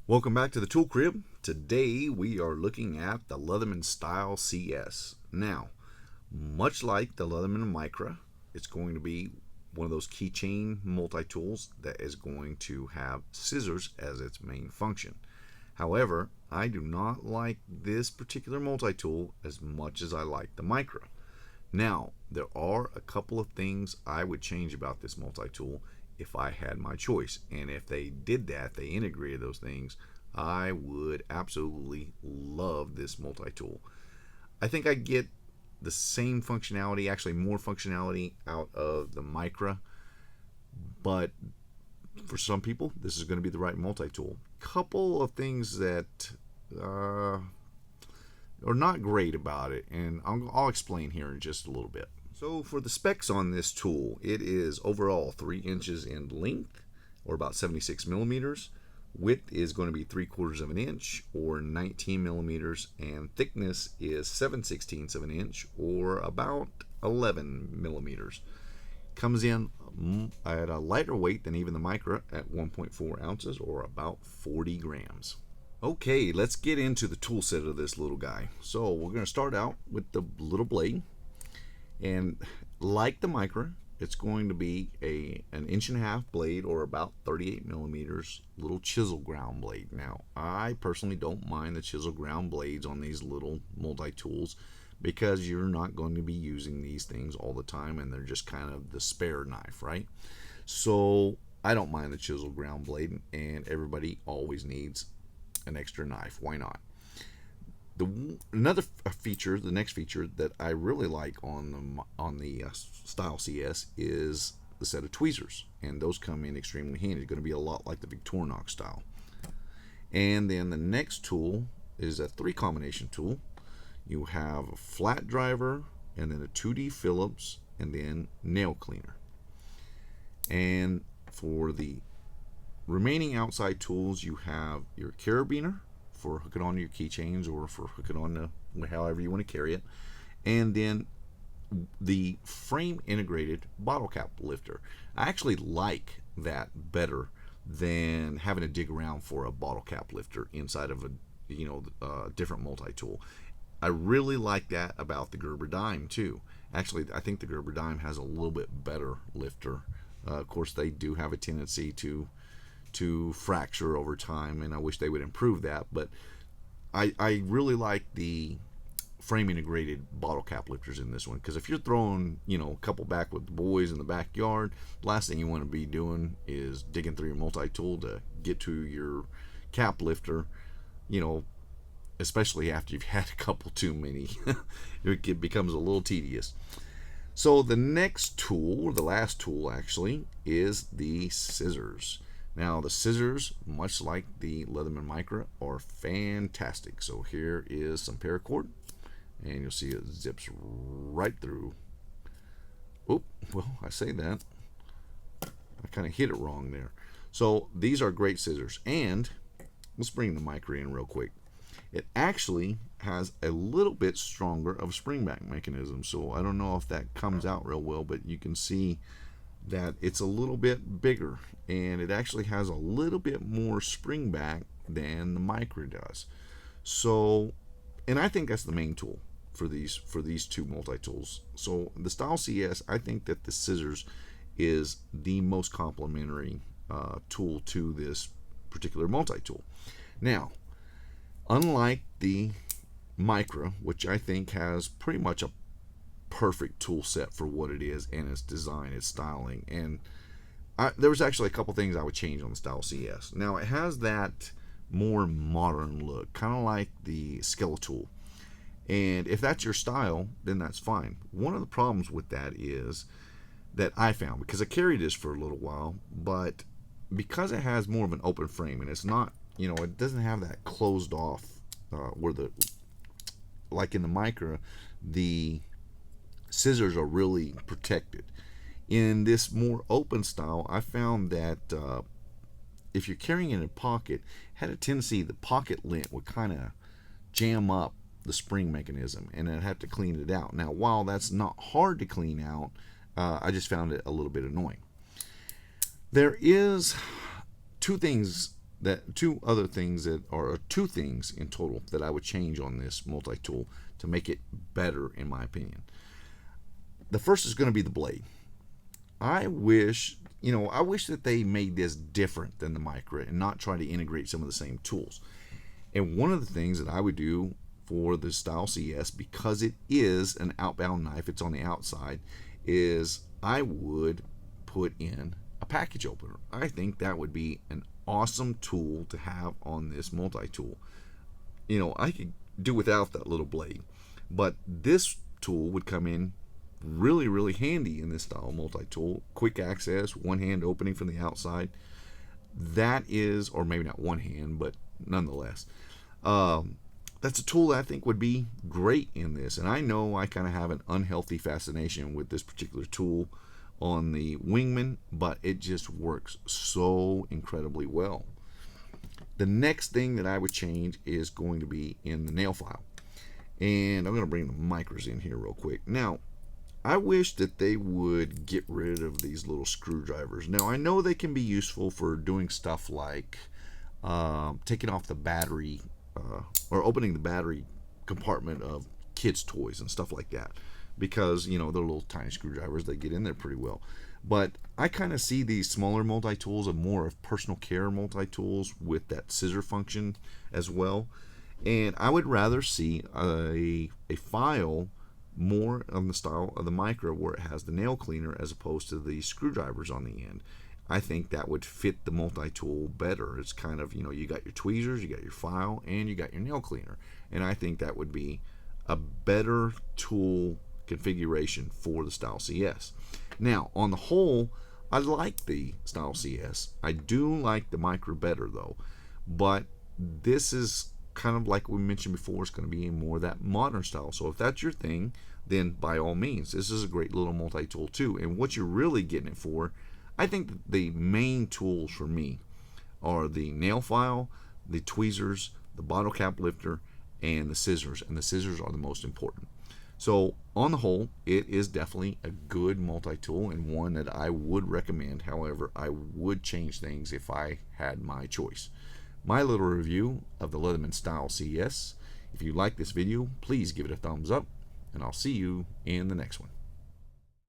Welcome back to the Tool Crib. Today we are looking at the Leatherman Style CS. Now, much like the Leatherman Micra, it's going to be one of those keychain multi-tools that is going to have scissors as its main function. However, I do not like this particular multi-tool as much as I like the Micra. Now, there are a couple of things I would change about this multi-tool if I had my choice. And if they did that, they integrated those things, I would absolutely love this multi-tool. I think I get the same functionality, actually more functionality out of the Micra, but for some people, this is going to be the right multi-tool. Couple of things that are not great about it, and I'll explain here in just a little bit. So for the specs on this tool, it is overall 3 inches in length, or about 76 millimeters. Width is going to be 3/4 of an inch, or 19 millimeters, and thickness is 7/16 of an inch, or about 11 millimeters. Comes in at a lighter weight than even the Micra at 1.4 ounces, or about 40 grams. Okay, let's get into the tool set of this little guy. So we're going to start out with the little blade. And like the Micra, it's going to be an 1.5-inch blade, or about 38 millimeters, little chisel ground blade. Now, I personally don't mind the chisel ground blades on these little multi-tools because you're not going to be using these things all the time, and they're just kind of the spare knife, right? So I don't mind the chisel ground blade, and everybody always needs an extra knife. Why not? Another feature, the next feature that I really like on the Style CS is the set of tweezers, and those come in extremely handy. It's going to be a lot like the Victorinox style. And then the next tool is a 3-combination tool. You have a flat driver, and then a 2D Phillips, and then nail cleaner. And for the remaining outside tools, you have your carabiner for hooking on your keychains, or for hooking on to however you want to carry it, and then the frame integrated bottle cap lifter. I actually like that better than having to dig around for a bottle cap lifter inside of a different multi-tool. I really like that about the Gerber Dime too. Actually, I think the Gerber Dime has a little bit better lifter. Of course, they do have a tendency to fracture over time, and I wish they would improve that, but I really like the frame integrated bottle cap lifters in this one, because if you're throwing a couple back with the boys in the backyard, the last thing you want to be doing is digging through your multi-tool to get to your cap lifter, especially after you've had a couple too many. It becomes a little tedious. So the next tool, or the last tool actually, is the scissors. Now, the scissors, much like the Leatherman Micra, are fantastic. So here is some paracord, and you'll see it zips right through. Oh, well, I say that. I kind of hit it wrong there. So these are great scissors. And let's bring the Micra in real quick. It actually has a little bit stronger of a spring-back mechanism. So I don't know if that comes out real well, but you can see that it's a little bit bigger, and it actually has a little bit more spring back than the Micra does. So, and I think that's the main tool for these two multi-tools. So the Style CS, I think that the scissors is the most complementary tool to this particular multi-tool. Now, unlike the Micra, which I think has pretty much a perfect tool set for what it is, and its design, its styling, and there was actually a couple things I would change on the Style CS. Now, it has that more modern look, kind of like the Skeletal, and if that's your style, then that's fine. One of the problems with that is that I found, because I carried this for a little while, but because it has more of an open frame, and it's not, it doesn't have that closed off where like in the Micra, the scissors are really protected. In this more open style, I found that if you're carrying it in a pocket, it had a tendency the pocket lint would kind of jam up the spring mechanism, and I'd have to clean it out. Now, while that's not hard to clean out, I just found it a little bit annoying. There is two things two other things that are two things in total that I would change on this multi-tool to make it better, in my opinion. The first is going to be the blade. I wish that they made this different than the Micra and not try to integrate some of the same tools. And one of the things that I would do for the Style CS, because it is an outbound knife, it's on the outside, is I would put in a package opener. I think that would be an awesome tool to have on this multi-tool. I could do without that little blade, but this tool would come in really, really handy in this style multi-tool. Quick access, one hand opening from the outside. That is, or maybe not one hand, but nonetheless, that's a tool that I think would be great in this. And I know I kind of have an unhealthy fascination with this particular tool on the Wingman, but it just works so incredibly well. The next thing that I would change is going to be in the nail file. And I'm going to bring the Micras in here real quick. Now, I wish that they would get rid of these little screwdrivers. Now, I know they can be useful for doing stuff like taking off the battery or opening the battery compartment of kids' toys and stuff like that, because they're little tiny screwdrivers that get in there pretty well. But I kind of see these smaller multi-tools as more of personal care multi-tools with that scissor function as well. And I would rather see a file more on the style of the Micra, where it has the nail cleaner as opposed to the screwdrivers on the end. I think that would fit the multi-tool better. It's kind of, you got your tweezers, you got your file, and you got your nail cleaner. And I think that would be a better tool configuration for the Style CS. Now, on the whole, I like the Style CS. I do like the Micra better, though. But this is kind of like we mentioned before, it's going to be more that modern style. So if that's your thing, then by all means, this is a great little multi-tool too. And what you're really getting it for, I think the main tools for me are the nail file, the tweezers, the bottle cap lifter, and the scissors. And the scissors are the most important. So on the whole, it is definitely a good multi-tool and one that I would recommend. However, I would change things if I had my choice. My little review of the Leatherman Style CS. If you like this video, please give it a thumbs up, and I'll see you in the next one.